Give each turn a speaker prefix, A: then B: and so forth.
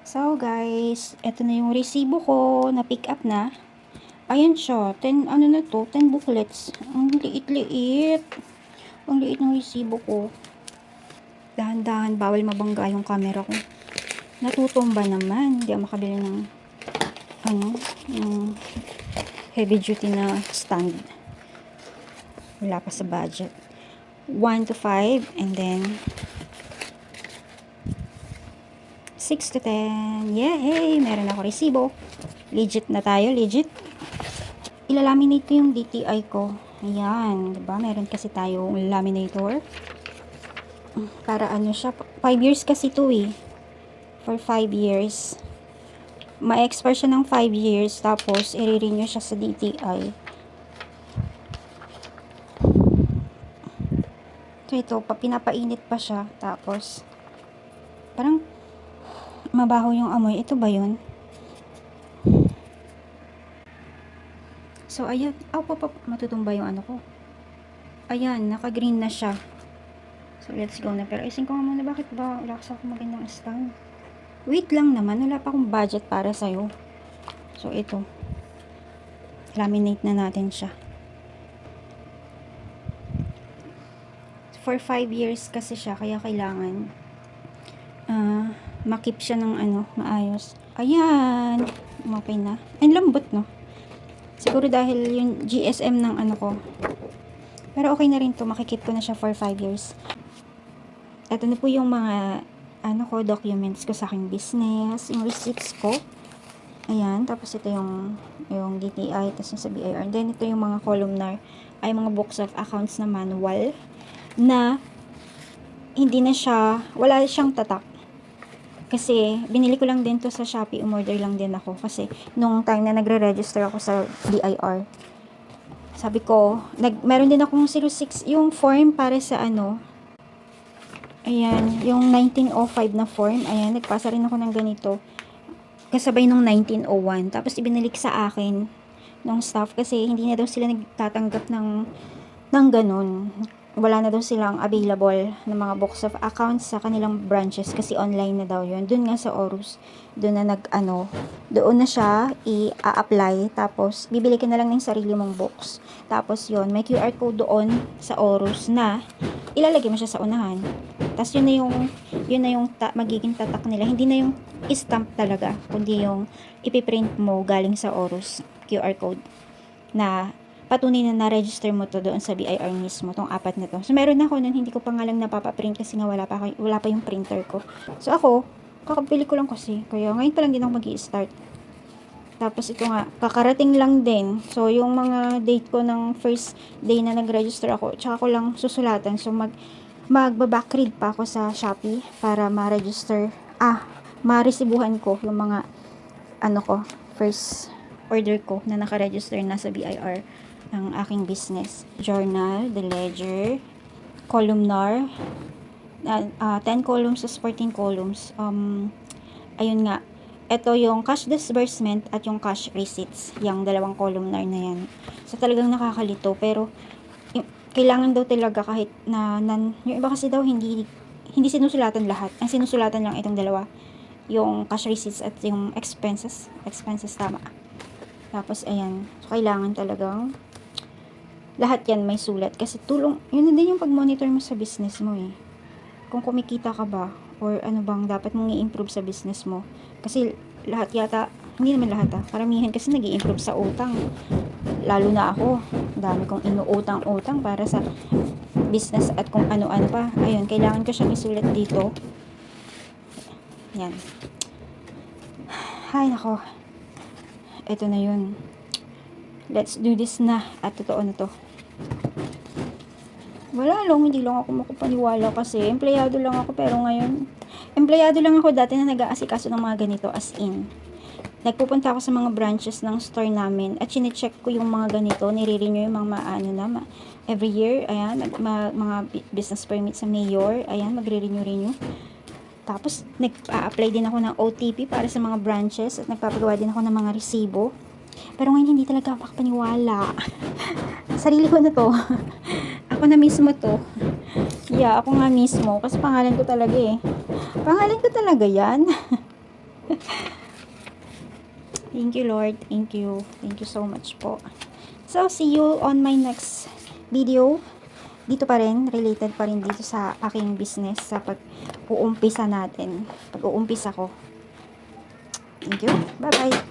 A: So guys, eto na yung resibo ko na pick up na. Ayan siya, 10 ano na to, 10 booklets. Ang liit-liit. Ang liit ng resibo ko. Dahan-dahan, bawal mabangga yung camera ko. Natutumba naman, hindi ako makabili ng yung heavy duty na stand. Wala pa sa budget. 1 to 5 and then 6 to 10. Yay! Meron ako resibo. Legit na tayo, legit. Ilalaminate ko yung DTI ko. Ayan, diba? Meron kasi tayong laminator. Para ano siya, 5 years kasi to eh. For 5 years. Ma-expire siya ng 5 years, tapos i-renew siya sa DTI. So ito, pinapainit pa siya, tapos parang mabaho yung amoy. Ito ba yun? So, ayan. Matutumba yung ano ko. Ayan, naka-green na siya. So, let's go na. Pero isin ko nga muna, bakit ba wala kasi ako magandang stand? Wait lang naman, wala pa akong budget para sa'yo. So, ito. Laminate na natin siya. For 5 years kasi siya, kaya kailangan makip siya ng maayos. Ayan. Okay na. Ang lambot, no? Siguro dahil yung GSM ng ano ko. Pero okay na rin to. Makikip ko na siya for 5 years. Ito na po yung mga documents ko sa aking business. Yung receipts ko. Ayan. Tapos ito yung DTI. Tapos yung sa BIR. And then ito yung mga columnar. Ay mga books of accounts na manual. Na hindi na siya, wala siyang tatak. Kasi, binili ko lang din to sa Shopee, umorder lang din ako. Kasi, nung time na nagre-register ako sa BIR, sabi ko, meron din akong 06, yung form para sa ayan, yung 1905 na form, ayan, nagpasa rin ako ng ganito. Kasabay nung 1901. Tapos, ibinalik sa akin ng staff kasi hindi na daw sila nagtatanggap ng ganun. Wala na daw silang available na mga books of accounts sa kanilang branches kasi online na daw yun. Doon nga sa Orus, doon na doon na siya i-apply, tapos bibili ka na lang ng sarili mong books. Tapos yun, may QR code doon sa Orus na ilalagay mo siya sa unahan. Tapos yun na yung magiging tatak nila. Hindi na yung stamp talaga, kundi yung ipiprint mo galing sa Orus QR code na patunay na na-register mo to doon sa BIR mismo, tong 4 na to. So, meron ako nun, hindi ko pa nga lang napapaprint kasi nga wala pa yung printer ko. So, ako, kakabili ko lang kasi. Kaya, ngayon pa lang din ako mag-i-start. Tapos, ito nga, kakarating lang din. So, yung mga date ko ng first day na nag-register ako, tsaka ko lang susulatan. So, magbabackread pa ako sa Shopee para ma-register, ma-resibuhan ko yung mga, first order ko na naka-register na sa BIR ng aking business. Journal, the ledger, columnar, 10 columns to 14 columns. Ayun nga, ito yung cash disbursement at yung cash receipts, yung dalawang columnar na yan. So talagang nakakalito, pero kailangan daw talaga kahit yung iba kasi daw hindi sinusulatan lahat. Ang sinusulatan lang itong dalawa, yung cash receipts at yung expenses tama. Tapos ayan, so kailangan talagang lahat yan may sulat kasi yun na din yung pag-monitor mo sa business mo eh. Kung kumikita ka ba or ano bang dapat mong i-improve sa business mo. Kasi lahat yata, hindi naman lahat karamihan kasi nag-i-improve sa utang. Lalo na ako, dami kong inuutang-utang para sa business at kung ano-ano pa. Ayun, kailangan ko siyang isulat dito. Yan. Hay nako. Ito na yun. Let's do this na. At totoo na to. Wala lang, hindi lang ako makapaniwala kasi empleyado lang ako, pero ngayon empleyado lang ako dati na nag-aasikaso ng mga ganito, as in nagpupunta ako sa mga branches ng store namin at chine-check ko yung mga ganito, nire-renew yung mga every year, ayan, mga business permit sa mayor, ayan, magre-renew. Tapos nag-a-apply din ako ng OTP para sa mga branches at nagpapagawa din ako ng mga resibo. Pero ngayon hindi talaga ako makapaniwala. Sarili ko na to. Ako na mismo to. Yeah, ako nga mismo. Kasi pangalan ko talaga eh. Pangalan ko talaga yan. Thank you, Lord. Thank you. Thank you so much po. So, see you on my next video. Dito pa rin, related pa rin dito sa aking business, sa pag-uumpisa natin. Pag-uumpisa ko. Thank you. Bye-bye.